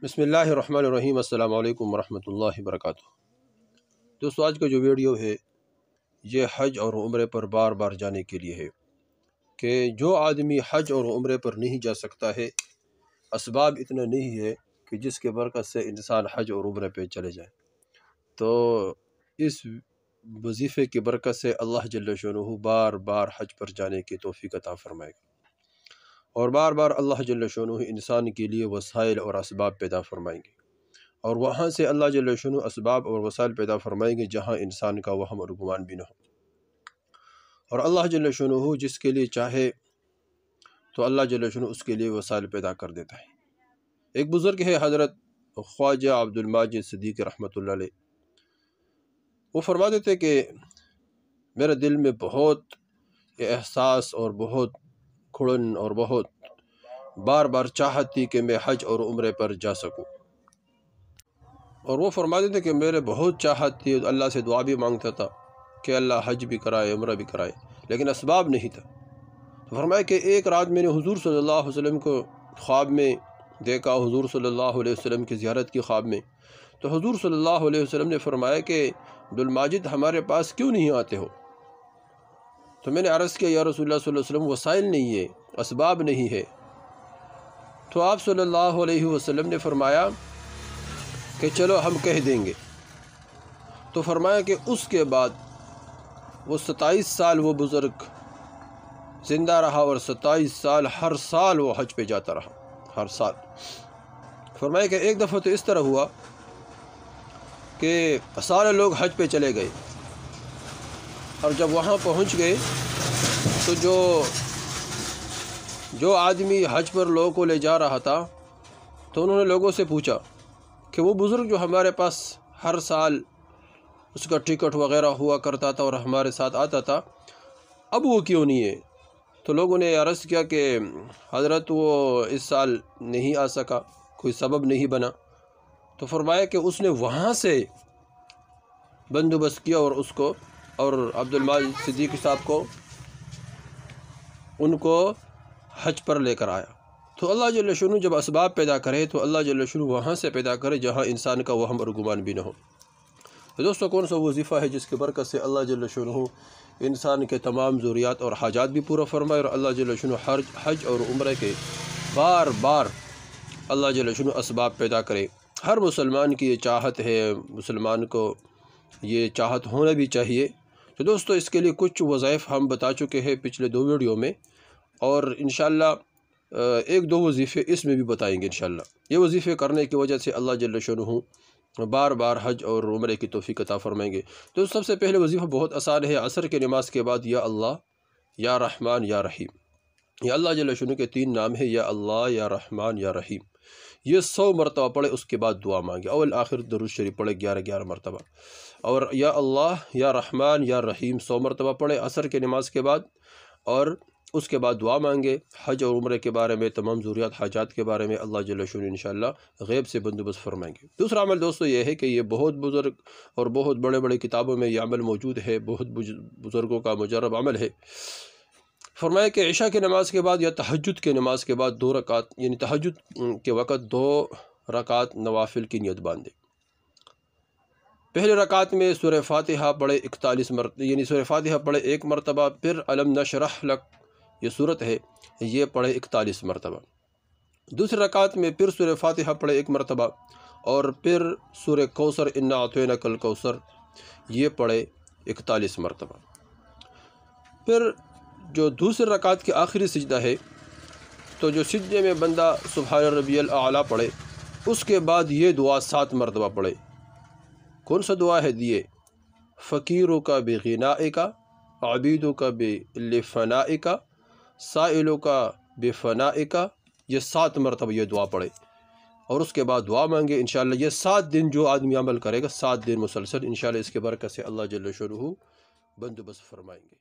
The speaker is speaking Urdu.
بسم اللہ الرحمن الرحیم۔ السلام علیکم ورحمۃ اللہ وبرکاتہ۔ دوستو، آج کا جو ویڈیو ہے یہ حج اور عمرے پر بار بار جانے کے لیے ہے کہ جو آدمی حج اور عمرے پر نہیں جا سکتا ہے، اسباب اتنا نہیں ہے کہ جس کے برکت سے انسان حج اور عمرے پہ چلے جائے، تو اس وظیفے کی برکت سے اللہ جل شانہ بار بار حج پر جانے کی توفیق عطا فرمائے گا، اور بار بار اللہ جل شانہ انسان کے لیے وسائل اور اسباب پیدا فرمائیں گے، اور وہاں سے اللہ جل شانہ اسباب اور وسائل پیدا فرمائیں گے جہاں انسان کا وہم اور گمان بھی نہ ہو۔ اور اللہ جل شانہ جس کے لیے چاہے تو اللہ جل شانہ اس کے لیے وسائل پیدا کر دیتا ہے۔ ایک بزرگ ہے حضرت خواجہ عبد الماجد صدیق رحمۃ اللہ علیہ، وہ فرماتے تھے کہ میرے دل میں بہت احساس اور بہت کھڑن اور بہت بار بار چاہت تھی کہ میں حج اور عمرے پر جا سکوں، اور وہ فرماتے تھے کہ میرے بہت چاہت تھی، اللہ سے دعا بھی مانگتا تھا کہ اللہ حج بھی کرائے عمرہ بھی کرائے، لیکن اسباب نہیں تھا۔ تو فرمایا کہ ایک رات میں نے حضور صلی اللہ علیہ وسلم کو خواب میں دیکھا، حضور صلی اللہ علیہ وسلم کی زیارت کی خواب میں، تو حضور صلی اللہ علیہ وسلم نے فرمایا کہ عبد الماجد ہمارے پاس کیوں نہیں آتے ہو؟ تو میں نے عرض کیا یا رسول اللہ صلی اللہ علیہ وسلم، وسائل نہیں ہے، اسباب نہیں ہے۔ تو آپ صلی اللہ علیہ وسلم نے فرمایا کہ چلو ہم کہہ دیں گے۔ تو فرمایا کہ اس کے بعد وہ 27 سال وہ بزرگ زندہ رہا، اور 27 سال ہر سال وہ حج پہ جاتا رہا، ہر سال۔ فرمایا کہ ایک دفعہ تو اس طرح ہوا کہ سارے لوگ حج پہ چلے گئے، اور جب وہاں پہنچ گئے تو جو آدمی حج پر لوگوں کو لے جا رہا تھا، تو انہوں نے لوگوں سے پوچھا کہ وہ بزرگ جو ہمارے پاس ہر سال اس کا ٹکٹ وغیرہ ہوا کرتا تھا اور ہمارے ساتھ آتا تھا، اب وہ کیوں نہیں ہے؟ تو لوگوں نے عرض کیا کہ حضرت وہ اس سال نہیں آ سکا، کوئی سبب نہیں بنا۔ تو فرمایا کہ اس نے وہاں سے بندوبست کیا اور اس کو اور عبد الماجد صدیق صاحب کو ان کو حج پر لے کر آیا۔ تو اللہ جل شانہ جب اسباب پیدا کرے تو اللہ جل شانہ وہاں سے پیدا کرے جہاں انسان کا وہم اور گمان بھی نہ ہو۔ تو دوستو، کون سا وظیفہ ہے جس کی برکت سے اللہ جل شانہ انسان کے تمام ضروریات اور حاجات بھی پورا فرمائے، اور اللہ جل شانہ حج اور عمرے کے بار بار اللہ جل شانہ اسباب پیدا کرے۔ ہر مسلمان کی یہ چاہت ہے، مسلمان کو یہ چاہت ہونا بھی چاہیے۔ تو دوستو، اس کے لیے کچھ وظائف ہم بتا چکے ہیں پچھلے 2 ویڈیو میں، اور انشاءاللہ ایک 2 وظیفے اس میں بھی بتائیں گے انشاءاللہ۔ یہ وظیفے کرنے کی وجہ سے اللہ جل شانہ بار بار حج اور عمرے کی توفیق عطا فرمائیں گے۔ تو سب سے پہلے وظیفہ بہت آسان ہے، عصر کے نماز کے بعد یا اللہ یا رحمان یا رحیم، یہ اللہ جل شانہ کے 3 نام ہیں، یا اللہ یا رحمان یا رحیم، یہ 100 مرتبہ پڑھے، اس کے بعد دعا مانگے، اول آخر درود شریف پڑھے 11 مرتبہ، اور یا اللہ یا رحمان یا رحیم 100 مرتبہ پڑھے عصر کے نماز کے بعد، اور اس کے بعد دعا مانگے حج اور عمرے کے بارے میں، تمام ضروریات حاجات کے بارے میں اللہ جل شانہ انشاءاللہ غیب سے بندوبست فرمائیں گے۔ دوسرا عمل دوستو یہ ہے کہ یہ بہت بزرگ اور بہت بڑے بڑے کتابوں میں یہ عمل موجود ہے، بہت بزرگوں کا مجرب عمل ہے۔ فرمایا کہ عشاء کی نماز کے بعد یا تہجد کے نماز کے بعد 2 رکعت، یعنی تہجد کے وقت 2 رکعت نوافل کی نیت باندھے۔ پہلے رکعت میں سورہ فاتحہ پڑھے 41 مرتبہ، یعنی سورہ فاتحہ پڑھے 1 مرتبہ، پھر الم نشرح لک یہ صورت ہے یہ پڑھے 41 مرتبہ۔ دوسری رکعت میں پھر سورہ فاتحہ پڑھے 1 مرتبہ، اور پھر سورہ کوثر انا اعطیناک الکوثر یہ پڑھے 41 مرتبہ۔ پھر جو دوسری رکعت کی آخری سجدہ ہے، تو جو سجدے میں بندہ سبحان ربی الاعلیٰ پڑھے، اس کے بعد یہ دعا 7 مرتبہ پڑھے۔ کون سا دعا ہے؟ دیے فقیروں کا بغنائے کا، عبیدوں کا بلفنائے کا، سائلوں کا بفنائے کا، یہ 7 مرتبہ یہ دعا پڑھے، اور اس کے بعد دعا مانگے انشاءاللہ۔ یہ 7 دن جو آدمی عمل کرے گا، 7 دن مسلسل، انشاءاللہ اس کے برکت سے اللہ جل شانہ بندوبست فرمائیں گے۔